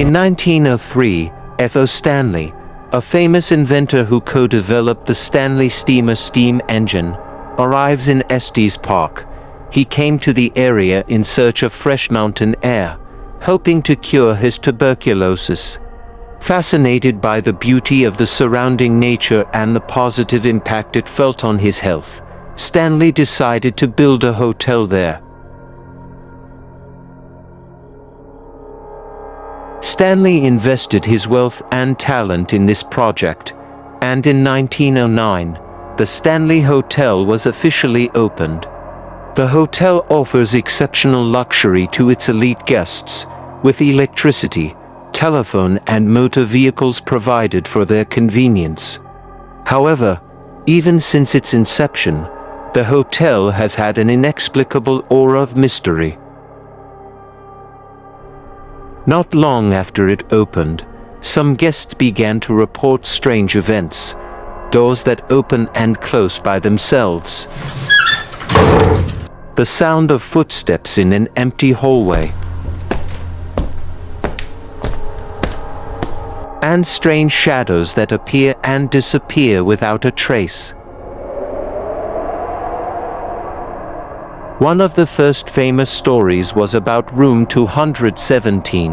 In 1903, F.O. Stanley, a famous inventor who co-developed the Stanley steamer steam engine, arrives in Estes Park. He came to the area in search of fresh mountain air, hoping to cure his tuberculosis. Fascinated by the beauty of the surrounding nature and the positive impact it felt on his health, Stanley decided to build a hotel there. Stanley invested his wealth and talent in this project, and in 1909, the Stanley Hotel was officially opened. The hotel offers exceptional luxury to its elite guests, with electricity, telephone and motor vehicles provided for their convenience. However, even since its inception, the hotel has had an inexplicable aura of mystery. Not long after it opened, some guests began to report strange events, doors that open and close by themselves, the sound of footsteps in an empty hallway, and strange shadows that appear and disappear without a trace. One of the first famous stories was about room 217.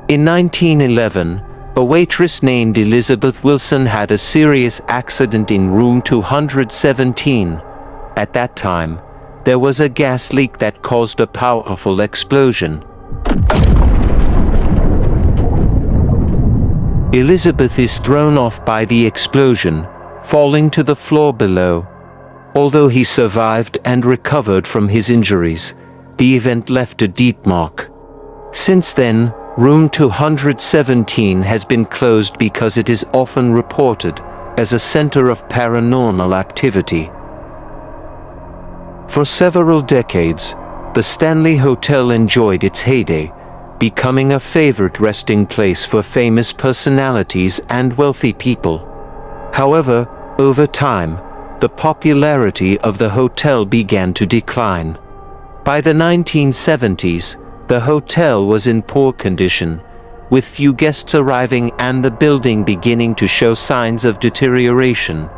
In 1911, a waitress named Elizabeth Wilson had a serious accident in room 217. At that time, there was a gas leak that caused a powerful explosion. Elizabeth is thrown off by the explosion, falling to the floor below. Although he survived and recovered from his injuries, the event left a deep mark. Since then, room 217 has been closed because it is often reported as a center of paranormal activity. For several decades, the Stanley Hotel enjoyed its heyday, becoming a favorite resting place for famous personalities and wealthy people. However, over time, the popularity of the hotel began to decline. By the 1970s, the hotel was in poor condition, with few guests arriving and the building beginning to show signs of deterioration.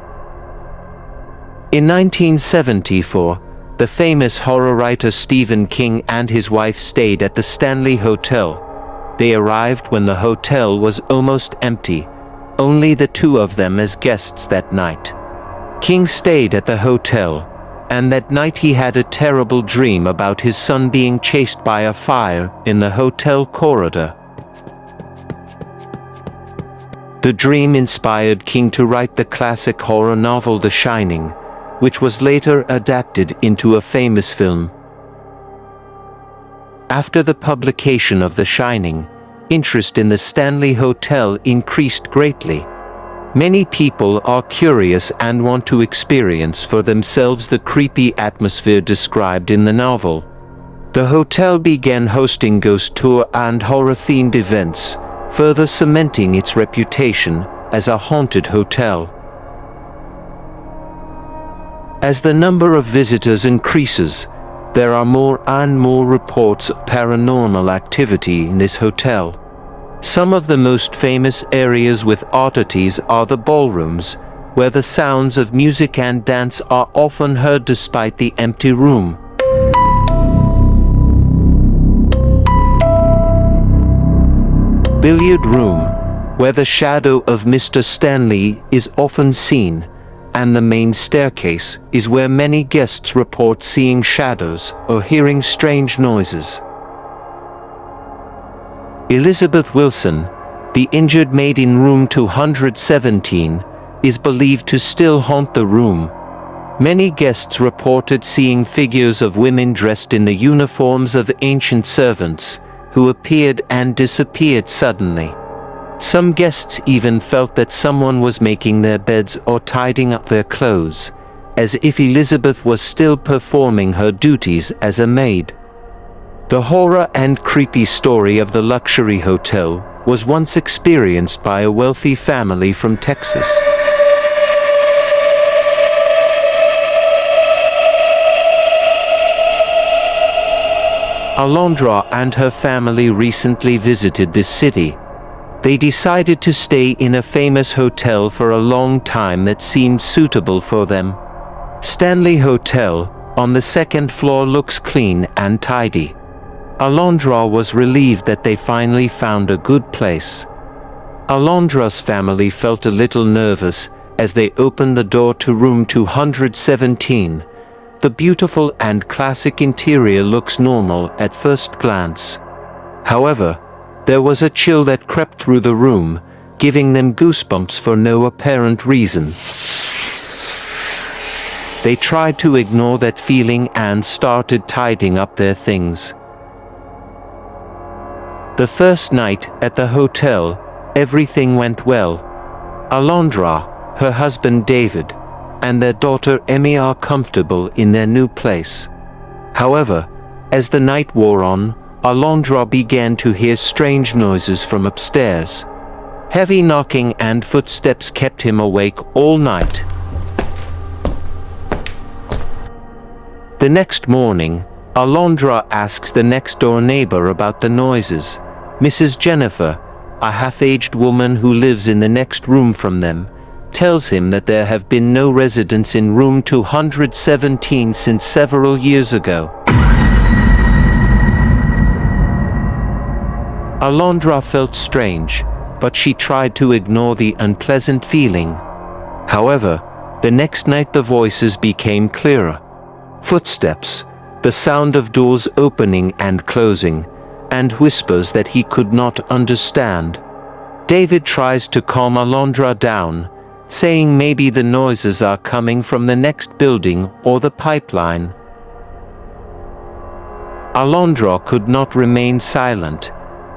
In 1974, the famous horror writer Stephen King and his wife stayed at the Stanley Hotel. They arrived when the hotel was almost empty, only the two of them as guests that night. King stayed at the hotel, and that night he had a terrible dream about his son being chased by a fire in the hotel corridor. The dream inspired King to write the classic horror novel The Shining, which was later adapted into a famous film. After the publication of The Shining, interest in the Stanley Hotel increased greatly. Many people are curious and want to experience for themselves the creepy atmosphere described in the novel. The hotel began hosting ghost tour and horror-themed events, further cementing its reputation as a haunted hotel. As the number of visitors increases, there are more and more reports of paranormal activity in this hotel. Some of the most famous areas with oddities are the ballrooms, where the sounds of music and dance are often heard despite the empty room. Billiard room, where the shadow of Mr. Stanley is often seen, and the main staircase is where many guests report seeing shadows or hearing strange noises. Elizabeth Wilson, the injured maid in room 217, is believed to still haunt the room. Many guests reported seeing figures of women dressed in the uniforms of ancient servants, who appeared and disappeared suddenly. Some guests even felt that someone was making their beds or tidying up their clothes, as if Elizabeth was still performing her duties as a maid. The horror and creepy story of the luxury hotel was once experienced by a wealthy family from Texas. Alondra and her family recently visited this city. They decided to stay in a famous hotel for a long time that seemed suitable for them. Stanley Hotel, on the second floor, looks clean and tidy. Alondra was relieved that they finally found a good place. Alondra's family felt a little nervous as they opened the door to room 217. The beautiful and classic interior looks normal at first glance. However, there was a chill that crept through the room, giving them goosebumps for no apparent reason. They tried to ignore that feeling and started tidying up their things. The first night at the hotel, everything went well. Alondra, her husband David, and their daughter Emmy are comfortable in their new place. However, as the night wore on, Alondra began to hear strange noises from upstairs. Heavy knocking and footsteps kept him awake all night. The next morning, Alondra asks the next-door neighbor about the noises. Mrs. Jennifer, a half-aged woman who lives in the next room from them, tells him that there have been no residents in room 217 since several years ago. Alondra felt strange, but she tried to ignore the unpleasant feeling. However, the next night the voices became clearer. Footsteps, the sound of doors opening and closing, and whispers that he could not understand. David tries to calm Alondra down, saying maybe the noises are coming from the next building or the pipeline. Alondra could not remain silent.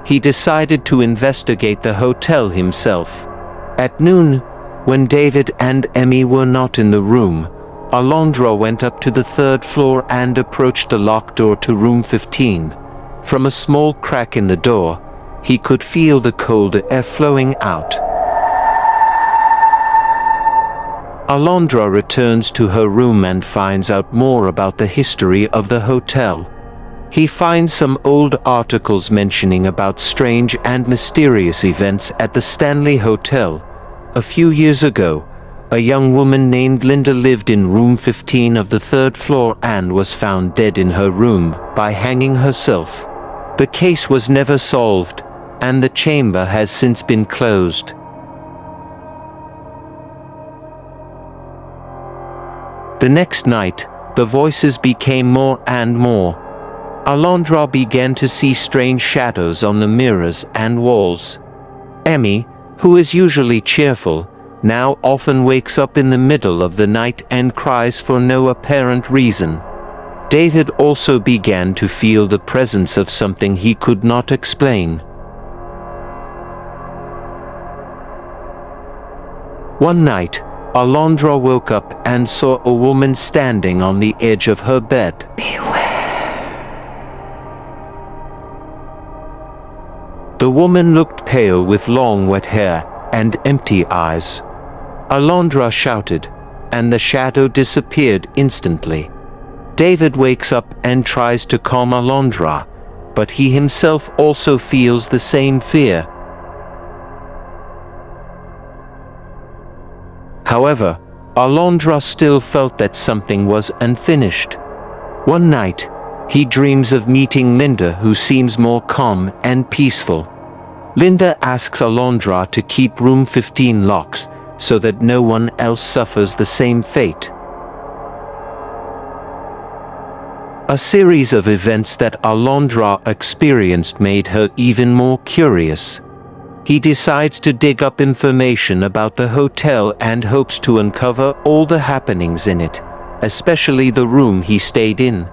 He decided to investigate the hotel himself. At noon, when David and Emmy were not in the room, Alondra went up to the third floor and approached the locked door to room 15. From a small crack in the door, he could feel the cold air flowing out. Alondra returns to her room and finds out more about the history of the hotel. He finds some old articles mentioning about strange and mysterious events at the Stanley Hotel. A few years ago, a young woman named Linda lived in room 15 of the third floor and was found dead in her room by hanging herself. The case was never solved, and the chamber has since been closed. The next night, the voices became more and more. Alondra began to see strange shadows on the mirrors and walls. Emmy, who is usually cheerful, now often wakes up in the middle of the night and cries for no apparent reason. David also began to feel the presence of something he could not explain. One night, Alondra woke up and saw a woman standing on the edge of her bed. The woman looked pale with long wet hair and empty eyes. Alondra shouted, and the shadow disappeared instantly. David wakes up and tries to calm Alondra, but he himself also feels the same fear. However, Alondra still felt that something was unfinished. One night, he dreams of meeting Linda, who seems more calm and peaceful. Linda asks Alondra to keep room 15 locked, so that no one else suffers the same fate. A series of events that Alondra experienced made her even more curious. He decides to dig up information about the hotel and hopes to uncover all the happenings in it, especially the room he stayed in.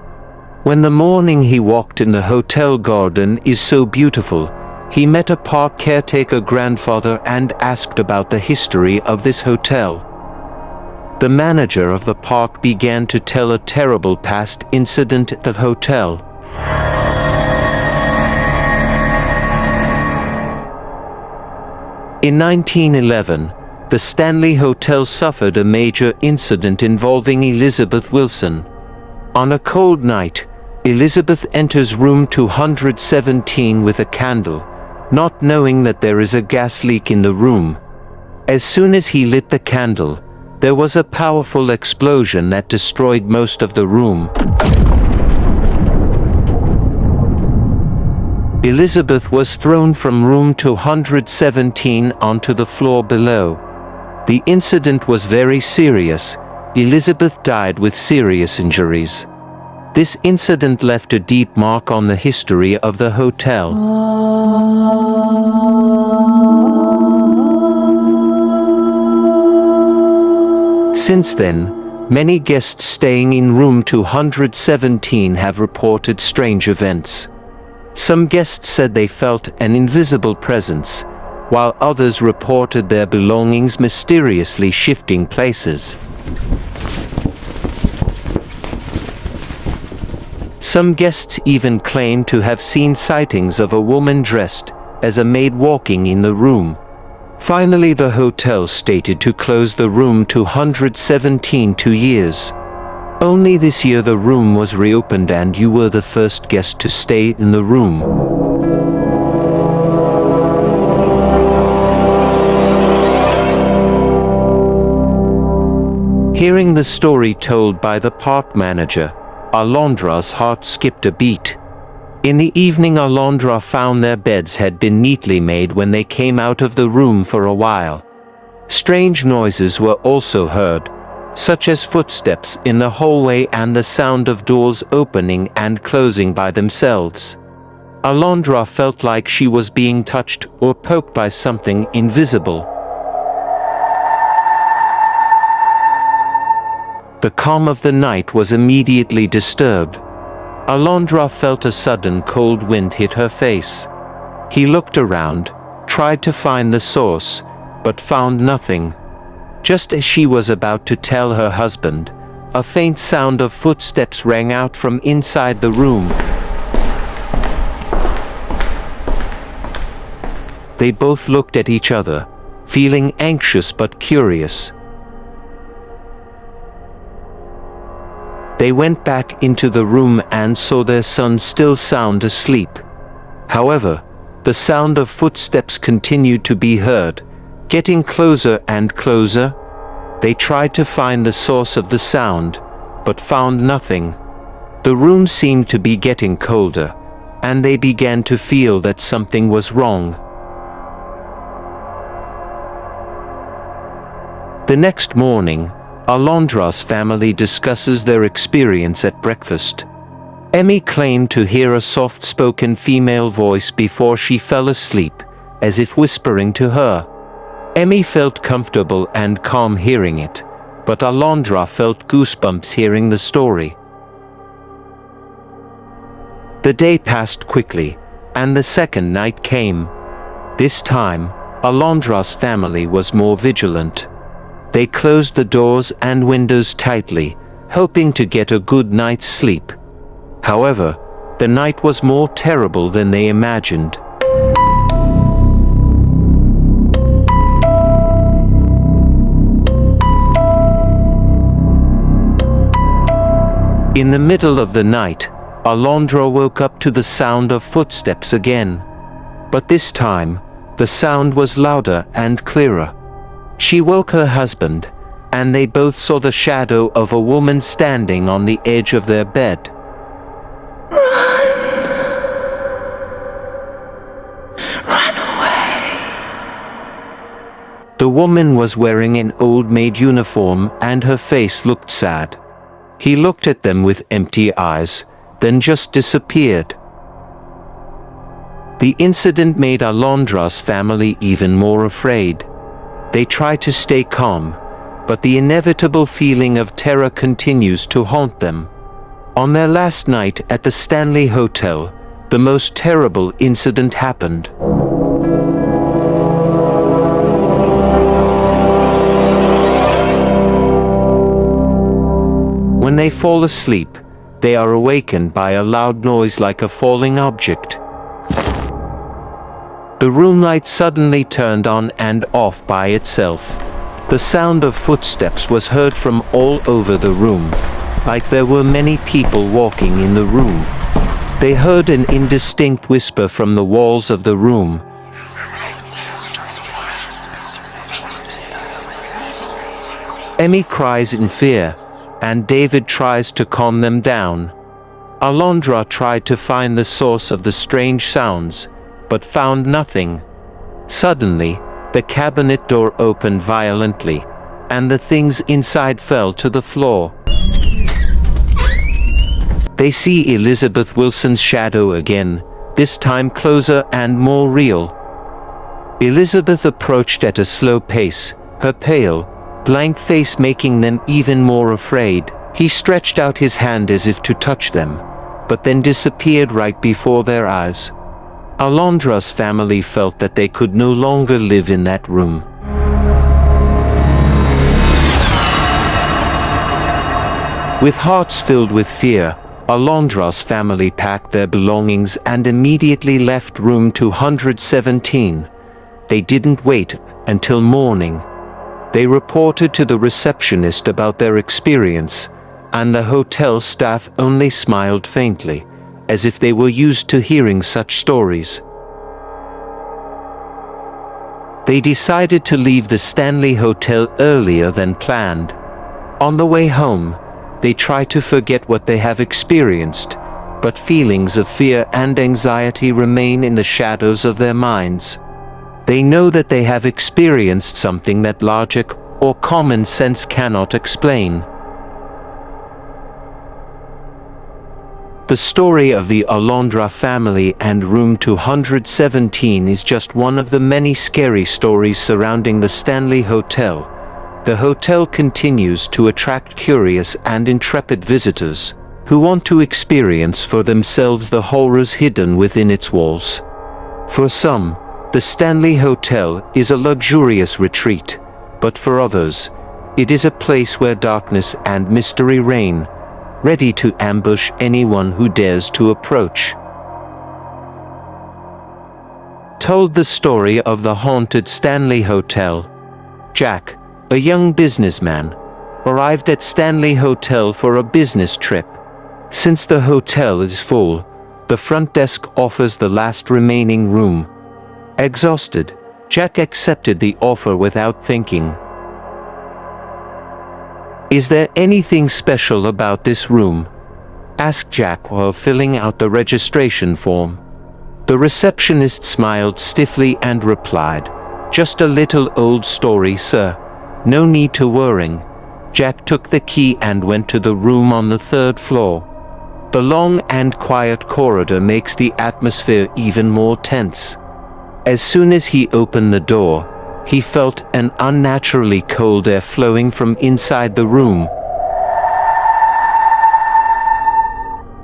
When the morning he walked in the hotel garden is so beautiful, he met a park caretaker grandfather and asked about the history of this hotel. The manager of the park began to tell a terrible past incident at the hotel. In 1911, the Stanley Hotel suffered a major incident involving Elizabeth Wilson. On a cold night, Elizabeth enters room 217 with a candle, not knowing that there is a gas leak in the room. As soon as he lit the candle, there was a powerful explosion that destroyed most of the room. Elizabeth was thrown from room 217 onto the floor below. The incident was very serious. Elizabeth died with serious injuries. This incident left a deep mark on the history of the hotel. Since then, many guests staying in room 217 have reported strange events. Some guests said they felt an invisible presence, while others reported their belongings mysteriously shifting places. Some guests even claimed to have seen sightings of a woman dressed as a maid walking in the room. Finally, the hotel stated to close the room 217 2 years. Only this year the room was reopened and you were the first guest to stay in the room. Hearing the story told by the park manager, Alondra's heart skipped a beat. In the evening, Alondra found their beds had been neatly made when they came out of the room for a while. Strange noises were also heard, such as footsteps in the hallway and the sound of doors opening and closing by themselves. Alondra felt like she was being touched or poked by something invisible. The calm of the night was immediately disturbed. Alondra felt a sudden cold wind hit her face. He looked around, tried to find the source, but found nothing. Just as she was about to tell her husband, a faint sound of footsteps rang out from inside the room. They both looked at each other, feeling anxious but curious. They went back into the room and saw their son still sound asleep. However, the sound of footsteps continued to be heard, getting closer and closer. They tried to find the source of the sound, but found nothing. The room seemed to be getting colder, and they began to feel that something was wrong. The next morning, Alondra's family discusses their experience at breakfast. Emmy claimed to hear a soft-spoken female voice before she fell asleep, as if whispering to her. Emmy felt comfortable and calm hearing it, but Alondra felt goosebumps hearing the story. The day passed quickly, and the second night came. This time, Alondra's family was more vigilant. They closed the doors and windows tightly, hoping to get a good night's sleep. However, the night was more terrible than they imagined. In the middle of the night, Alondra woke up to the sound of footsteps again. But this time, the sound was louder and clearer. She woke her husband, and they both saw the shadow of a woman standing on the edge of their bed. Run away. The woman was wearing an old maid uniform and her face looked sad. He looked at them with empty eyes, then just disappeared. The incident made Alondra's family even more afraid. They try to stay calm, but the inevitable feeling of terror continues to haunt them. On their last night at the Stanley Hotel, the most terrible incident happened. When they fall asleep, they are awakened by a loud noise like a falling object. The room light suddenly turned on and off by itself. The sound of footsteps was heard from all over the room. like there were many people walking in the room. They heard an indistinct whisper from the walls of the room. Emmy cries in fear, and David tries to calm them down. Alondra tried to find the source of the strange sounds, but found nothing. Suddenly, the cabinet door opened violently, and the things inside fell to the floor. They see Elizabeth Wilson's shadow again, this time closer and more real. Elizabeth approached at a slow pace, her pale, blank face making them even more afraid. He stretched out his hand as if to touch them, but then disappeared right before their eyes. Alondra's family felt that they could no longer live in that room. With hearts filled with fear, Alondra's family packed their belongings and immediately left room 217. They didn't wait until morning. They reported to the receptionist about their experience, and the hotel staff only smiled faintly, as if they were used to hearing such stories. They decided to leave the Stanley Hotel earlier than planned. On the way home, they try to forget what they have experienced, but feelings of fear and anxiety remain in the shadows of their minds. They know that they have experienced something that logic or common sense cannot explain. The story of the Alondra family and room 217 is just one of the many scary stories surrounding the Stanley Hotel. The hotel continues to attract curious and intrepid visitors who want to experience for themselves the horrors hidden within its walls. For some, the Stanley Hotel is a luxurious retreat, but for others, it is a place where darkness and mystery reign, ready to ambush anyone who dares to approach. Told the story of the haunted Stanley Hotel. Jack, a young businessman, arrived at Stanley Hotel for a business trip. Since the hotel is full, the front desk offers the last remaining room. Exhausted, Jack accepted the offer without thinking. "Is there anything special about this room?" asked Jack while filling out the registration form. The receptionist smiled stiffly and replied, "Just a little old story, sir. No need to worry." Jack took the key and went to the room on the third floor. The long and quiet corridor makes the atmosphere even more tense. As soon as he opened the door, he felt an unnaturally cold air flowing from inside the room.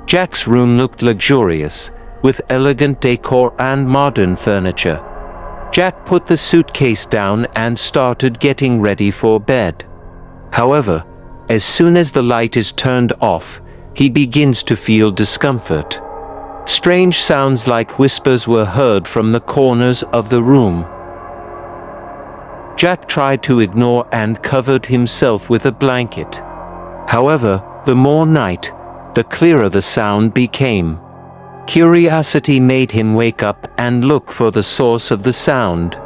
Jack's room looked luxurious, with elegant decor and modern furniture. Jack put the suitcase down and started getting ready for bed. However, as soon as the light is turned off, he begins to feel discomfort. Strange sounds like whispers were heard from the corners of the room. Jack tried to ignore and covered himself with a blanket. However, the more night, the clearer the sound became. Curiosity made him wake up and look for the source of the sound.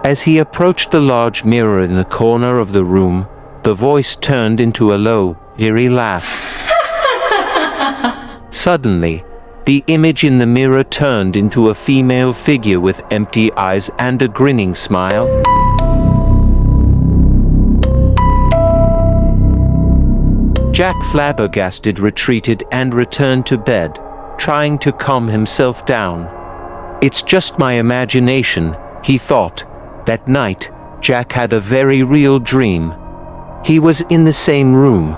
As he approached the large mirror in the corner of the room, the voice turned into a low, eerie laugh. Suddenly, the image in the mirror turned into a female figure with empty eyes and a grinning smile. Jack, flabbergasted, retreated and returned to bed, trying to calm himself down. "It's just my imagination," he thought. That night, Jack had a very real dream. He was in the same room,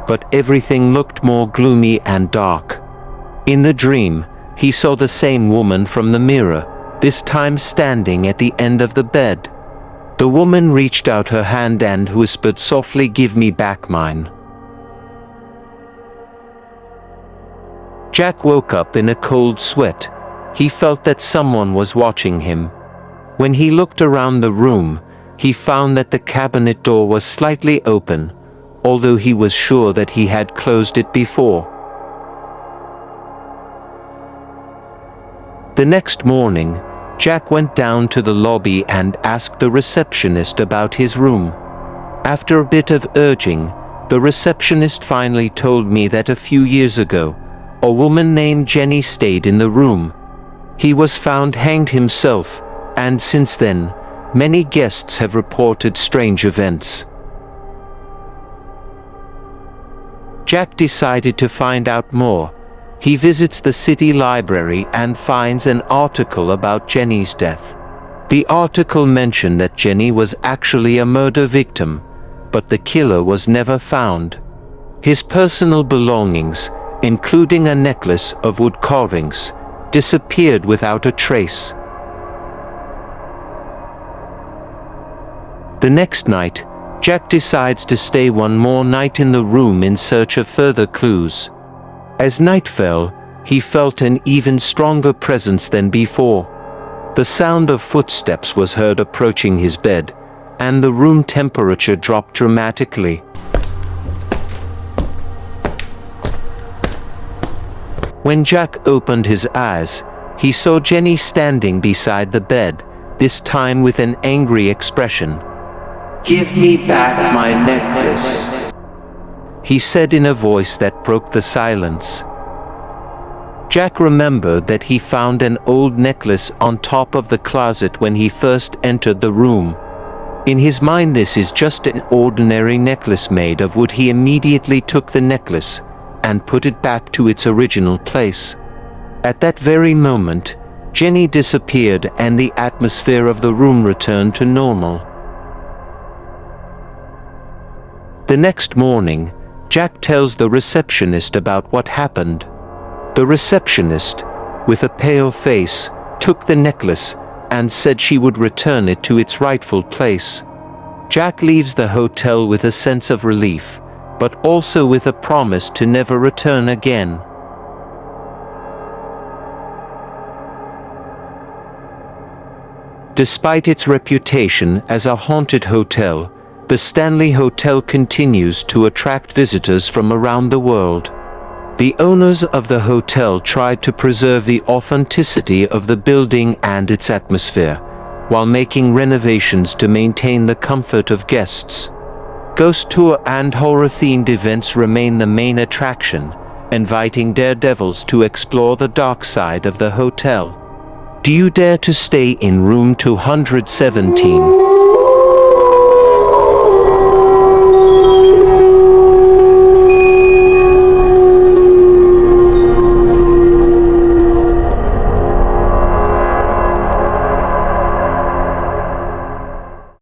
but everything looked more gloomy and dark. In the dream, he saw the same woman from the mirror, this time standing at the end of the bed. The woman reached out her hand and whispered softly, "Give me back mine." Jack woke up in a cold sweat. He felt that someone was watching him. When he looked around the room, he found that the cabinet door was slightly open, although he was sure that he had closed it before. The next morning, Jack went down to the lobby and asked the receptionist about his room. After a bit of urging, the receptionist finally told me that a few years ago, a woman named Jenny stayed in the room. He was found hanged himself, and since then, many guests have reported strange events. Jack decided to find out more. He visits the city library and finds an article about Jenny's death. The article mentioned that Jenny was actually a murder victim, but the killer was never found. His personal belongings, including a necklace of wood carvings, disappeared without a trace. The next night, Jack decides to stay one more night in the room in search of further clues. As night fell, he felt an even stronger presence than before. The sound of footsteps was heard approaching his bed, and the room temperature dropped dramatically. When Jack opened his eyes, he saw Jenny standing beside the bed, this time with an angry expression. "Give me back my necklace," he said in a voice that broke the silence. Jack remembered that he found an old necklace on top of the closet when he first entered the room. In his mind, this is just an ordinary necklace made of wood. He immediately took the necklace and put it back to its original place. At that very moment, Jenny disappeared and the atmosphere of the room returned to normal. The next morning, Jack tells the receptionist about what happened. The receptionist, with a pale face, took the necklace and said she would return it to its rightful place. Jack leaves the hotel with a sense of relief, but also with a promise to never return again. Despite its reputation as a haunted hotel, the Stanley Hotel continues to attract visitors from around the world. The owners of the hotel tried to preserve the authenticity of the building and its atmosphere, while making renovations to maintain the comfort of guests. Ghost tour and horror-themed events remain the main attraction, inviting daredevils to explore the dark side of the hotel. Do you dare to stay in room 217?